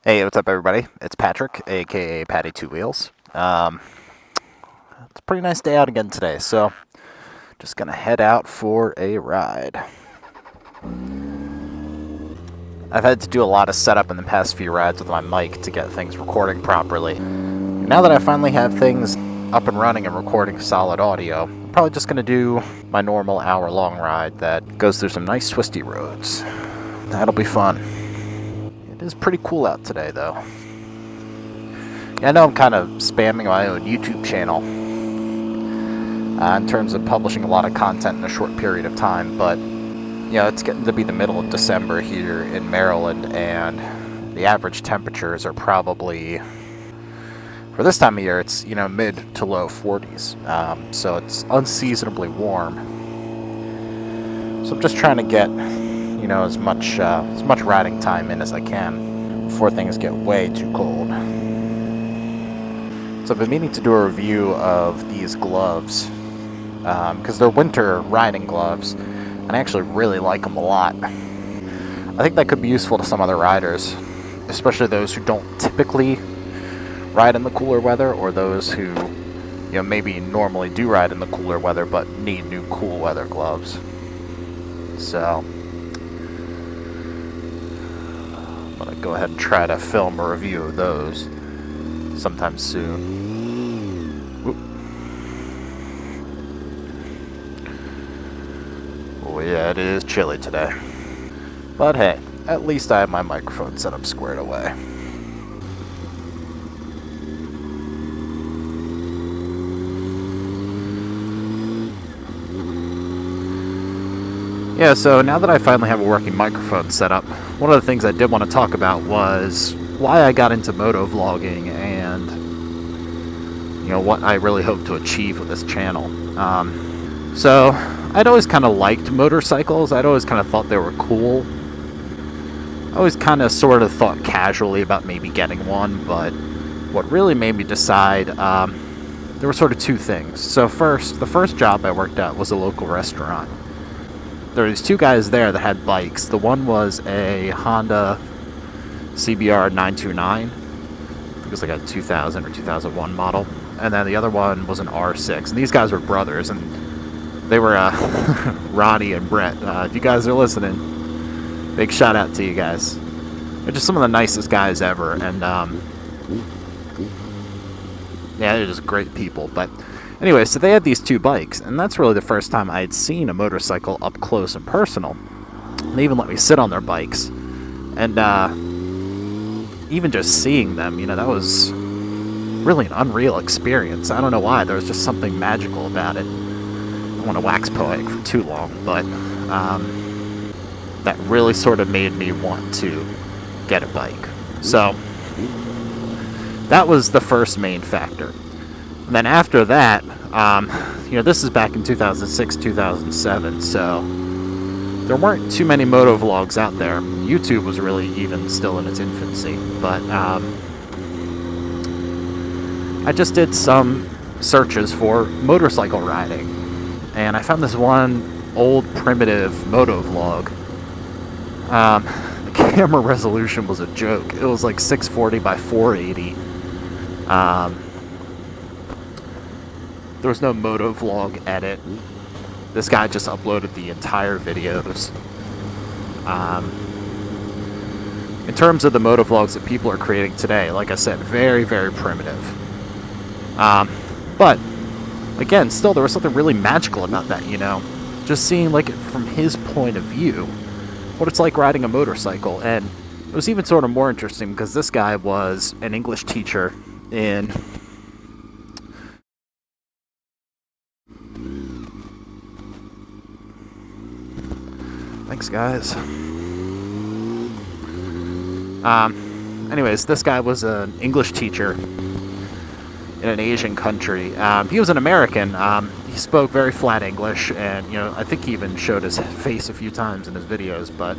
Hey, what's up, everybody? It's Patrick, aka Patty Two Wheels. It's a pretty nice day out again today, so just gonna head out for a ride. I've had to do a lot of setup in the past few rides with my mic to get things recording properly. Now that I finally have things up and running and recording solid audio, I'm probably just gonna do my normal hour-long ride that goes through some nice twisty roads. That'll be fun. It is pretty cool out today, though. Yeah, I know I'm kind of spamming my own YouTube channel in terms of publishing a lot of content in a short period of time, but it's getting to be the middle of December here in Maryland, and the average temperatures are probably, for this time of year, it's mid to low 40s, so it's unseasonably warm. So I'm just trying to get as much riding time in as I can before things get way too cold. So I've been meaning to do a review of these gloves because they're winter riding gloves, and I actually really like them a lot. I think that could be useful to some other riders, especially those who don't typically ride in the cooler weather, or those who maybe normally do ride in the cooler weather but need new cool weather gloves. So I'm gonna go ahead and try to film a review of those sometime soon. Oop. Oh yeah, it is chilly today. But hey, at least I have my microphone set up squared away. Yeah, so now that I finally have a working microphone set up, one of the things I did want to talk about was why I got into motovlogging and what I really hope to achieve with this channel. So I'd always kind of liked motorcycles. I'd always kind of thought they were cool. I always kind of sort of thought casually about maybe getting one, but what really made me decide, there were sort of two things. So the first job I worked at was a local restaurant. There were these two guys there that had bikes. The one was a Honda CBR 929. I think it was like a 2000 or 2001 model. And then the other one was an R6. And these guys were brothers, and they were Ronnie and Brett. If you guys are listening, big shout out to you guys. They're just some of the nicest guys ever. And yeah, they're just great people. But anyway, so they had these two bikes, and that's really the first time I had seen a motorcycle up close and personal. They even let me sit on their bikes. And even just seeing them, that was really an unreal experience. I don't know why. There was just something magical about it. I don't want to wax poetic for too long, but that really sort of made me want to get a bike. So that was the first main factor. And then after that, this is back in 2006, 2007, so there weren't too many motovlogs out there. YouTube was really even still in its infancy, but I just did some searches for motorcycle riding, and I found this one old primitive motovlog. The camera resolution was a joke. It was like 640 by 480. There was no motovlog edit. This guy just uploaded the entire videos. In terms of the motovlogs that people are creating today, like I said, very, very primitive. But again, still, there was something really magical about that, just seeing like it from his point of view, what it's like riding a motorcycle. And it was even sort of more interesting because this guy was an English teacher in Thanks, guys. Anyways, this guy was an English teacher in an Asian country. He was an American. He spoke very flat English, and I think he even showed his face a few times in his videos. But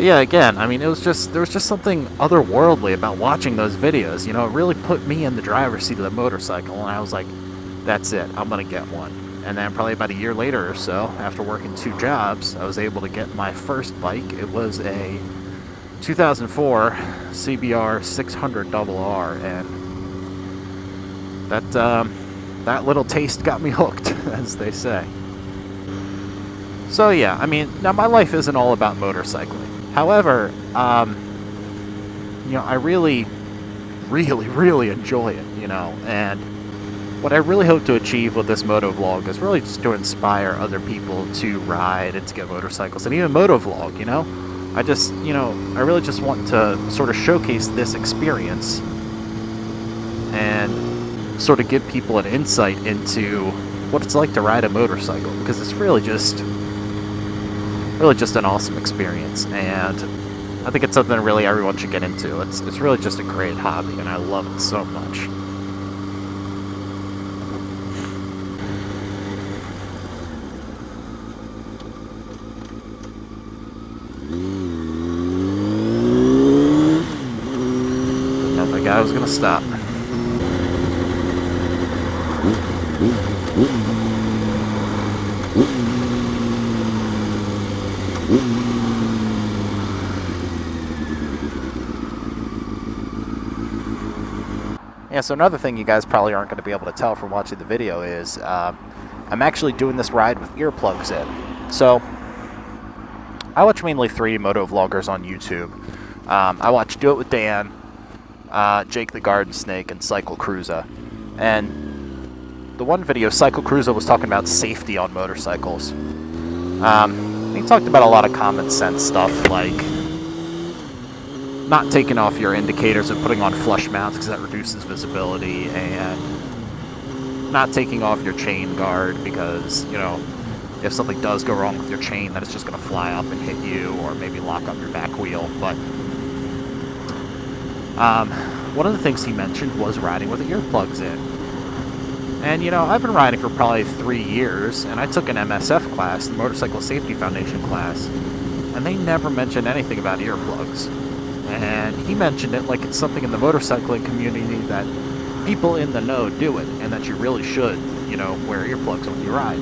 yeah, again, I mean, there was just something otherworldly about watching those videos. It really put me in the driver's seat of the motorcycle, and I was like, that's it, I'm gonna get one. And then probably about a year later or so, after working 2 jobs, I was able to get my first bike. It was a 2004 CBR 600 RR, and that little taste got me hooked, as they say. So yeah, I mean, now my life isn't all about motorcycling. However, you know, I really enjoy it, you know, and what I really hope to achieve with this motovlog is really just to inspire other people to ride and to get motorcycles, and even motovlog, you know. I just, you know, I really just want to sort of showcase this experience and sort of give people an insight into what it's like to ride a motorcycle, because it's really just an awesome experience, and I think it's something that really everyone should get into. It's really just a great hobby, and I love it so much. Didn't know if the guy was gonna stop. Yeah, so another thing you guys probably aren't going to be able to tell from watching the video is I'm actually doing this ride with earplugs in. So I watch mainly 3 motovloggers on YouTube. I watch Do It With Dan, Jake the Garden Snake, and Cycle Cruiser. And the one video, Cycle Cruiser was talking about safety on motorcycles. He talked about a lot of common sense stuff, like not taking off your indicators and putting on flush mounts because that reduces visibility, and not taking off your chain guard because, you know, if something does go wrong with your chain, then it's just going to fly up and hit you, or maybe lock up your back wheel. But one of the things he mentioned was riding with the earplugs in. And, you know, I've been riding for probably 3 years, and I took an MSF class, the Motorcycle Safety Foundation class, and they never mentioned anything about earplugs. And he mentioned it like it's something in the motorcycling community that people in the know do it, and that you really should, you know, wear earplugs when you ride.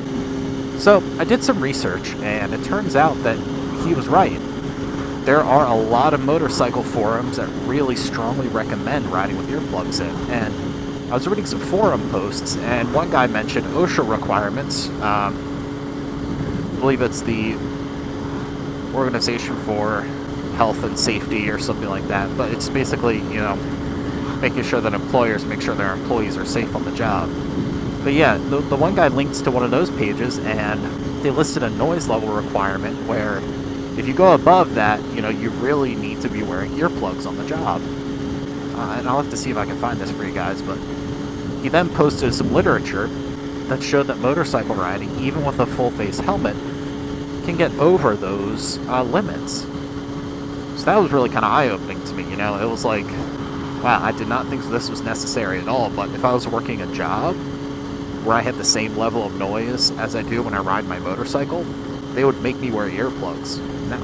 So I did some research, and it turns out that he was right. There are a lot of motorcycle forums that really strongly recommend riding with earplugs in. And I was reading some forum posts, and one guy mentioned OSHA requirements. I believe it's the Organization for Health and Safety or something like that, but it's basically, you know, making sure that employers make sure their employees are safe on the job. But yeah, the one guy linked to one of those pages, and they listed a noise level requirement where if you go above that, you know, you really need to be wearing earplugs on the job. And I'll have to see if I can find this for you guys, but he then posted some literature that showed that motorcycle riding, even with a full face helmet, can get over those limits. So that was really kind of eye-opening to me, you know. It was like, wow, I did not think this was necessary at all, but if I was working a job where I had the same level of noise as I do when I ride my motorcycle, they would make me wear earplugs. And that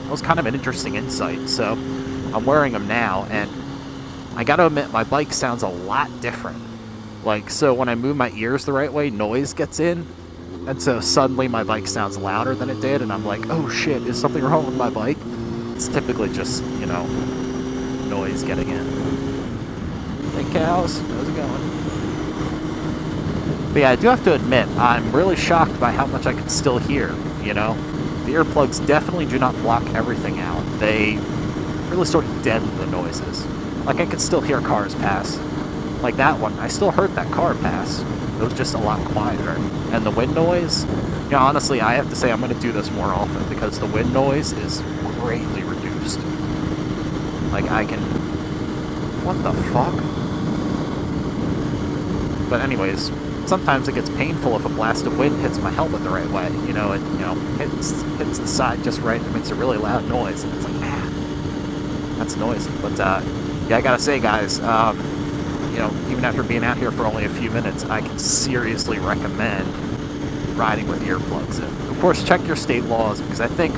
was kind of an interesting insight. So I'm wearing them now, and I gotta admit, my bike sounds a lot different. Like, so when I move my ears the right way, noise gets in, and so suddenly my bike sounds louder than it did, and I'm like, oh shit, is something wrong with my bike? It's typically just, you know, noise getting in. Hey cows, how's it going? But yeah, I do have to admit, I'm really shocked by how much I can still hear, you know? The earplugs definitely do not block everything out. They really sort of deaden the noises. Like, I could still hear cars pass. Like that one, I still heard that car pass. It was just a lot quieter. And the wind noise, you know, honestly, I have to say I'm going to do this more often because the wind noise is greatly reduced. Like, I can... What the fuck? But anyways, sometimes it gets painful if a blast of wind hits my helmet the right way. You know, it, you know, hits the side just right and makes a really loud noise. And it's like, man, that's noisy. But, yeah, I gotta say, guys, you know, even after being out here for only a few minutes, I can seriously recommend riding with earplugs in. Of course, check your state laws, because I think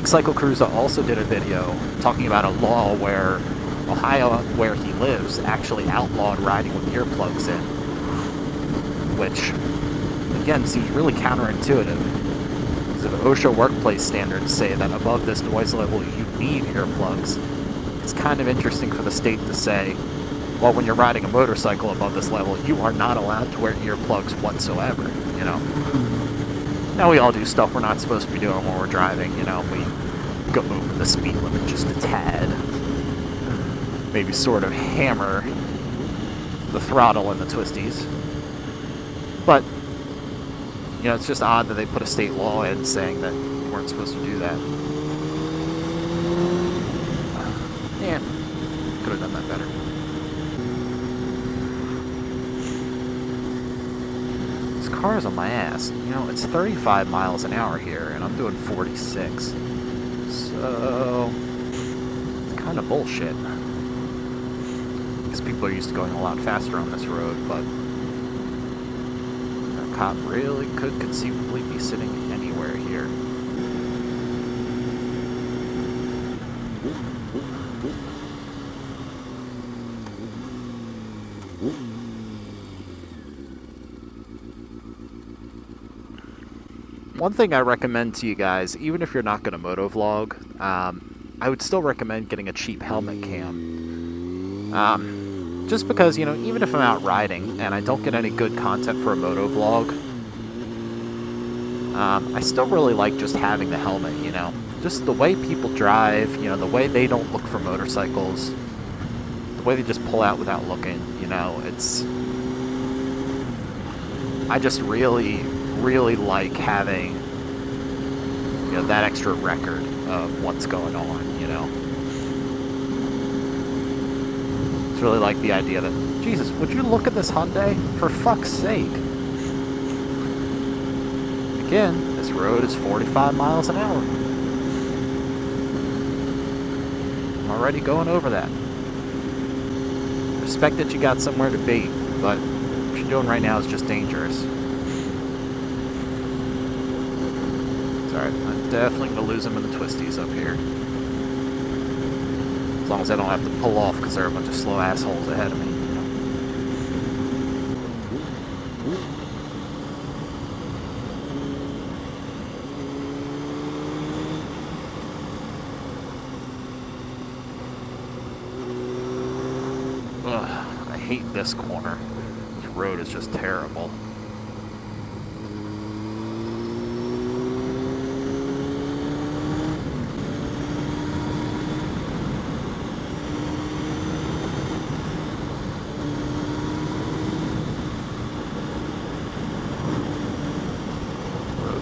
Cycle Cruiser also did a video talking about a law where Ohio, where he lives, actually outlawed riding with earplugs in, which again, seems really counterintuitive. Because if OSHA workplace standards say that above this noise level you need earplugs, it's kind of interesting for the state to say, well, when you're riding a motorcycle above this level, you are not allowed to wear earplugs whatsoever, you know? Now, we all do stuff we're not supposed to be doing when we're driving, you know? We go over the speed limit just a tad. Maybe sort of hammer the throttle and the twisties. But, you know, it's just odd that they put a state law in saying that you weren't supposed to do that. Yeah, could have done that better. This car's on my ass. You know, it's 35 miles an hour here, and I'm doing 46. So, it's kind of bullshit. Because people are used to going a lot faster on this road, but a cop really could conceivably be sitting anywhere here. One thing I recommend to you guys, even if you're not going to motovlog, I would still recommend getting a cheap helmet cam. Just because, you know, even if I'm out riding and I don't get any good content for a motovlog, I still really like just having the helmet, you know. Just the way people drive, you know, the way they don't look for motorcycles, the way they just pull out without looking, you know, it's... I just really like having, you know, that extra record of what's going on, you know. It's really like the idea that, Jesus, would you look at this Hyundai? For fuck's sake. Again, this road is 45 miles an hour. I'm already going over that. Respect that you got somewhere to be, but what you're doing right now is just dangerous. Alright, I'm definitely going to lose them in the twisties up here. As long as I don't have to pull off because there are a bunch of slow assholes ahead of me. Ugh, I hate this corner. This road is just terrible.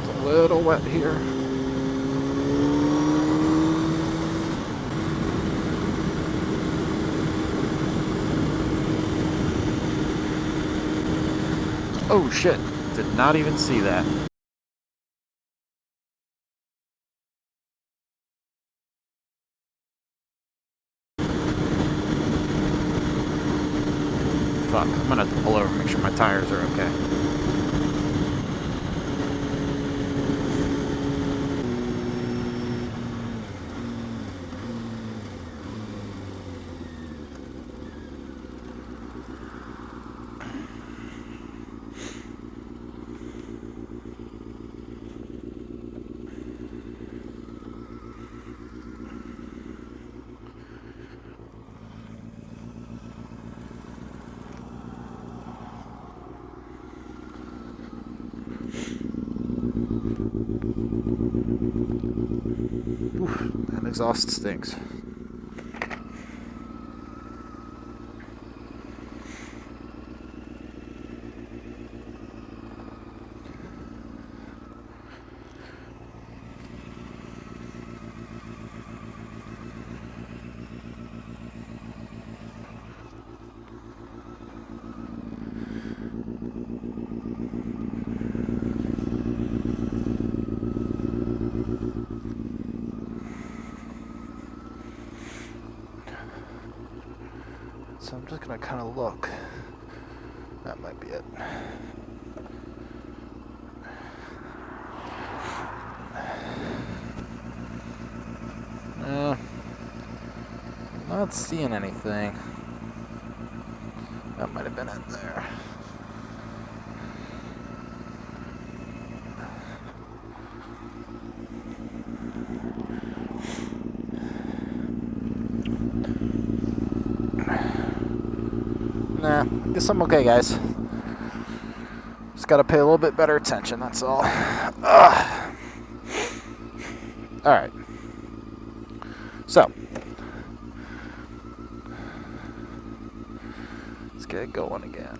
A little wet here. Oh shit, did not even see that. Fuck, I'm gonna have to pull over and make sure my tires are okay. Oof, that exhaust stinks. So I'm just gonna kind of look. That might be it. Not seeing anything. That might have been it there. Nah, I guess I'm okay, guys. Just gotta pay a little bit better attention, that's all. Alright. So, let's get going again.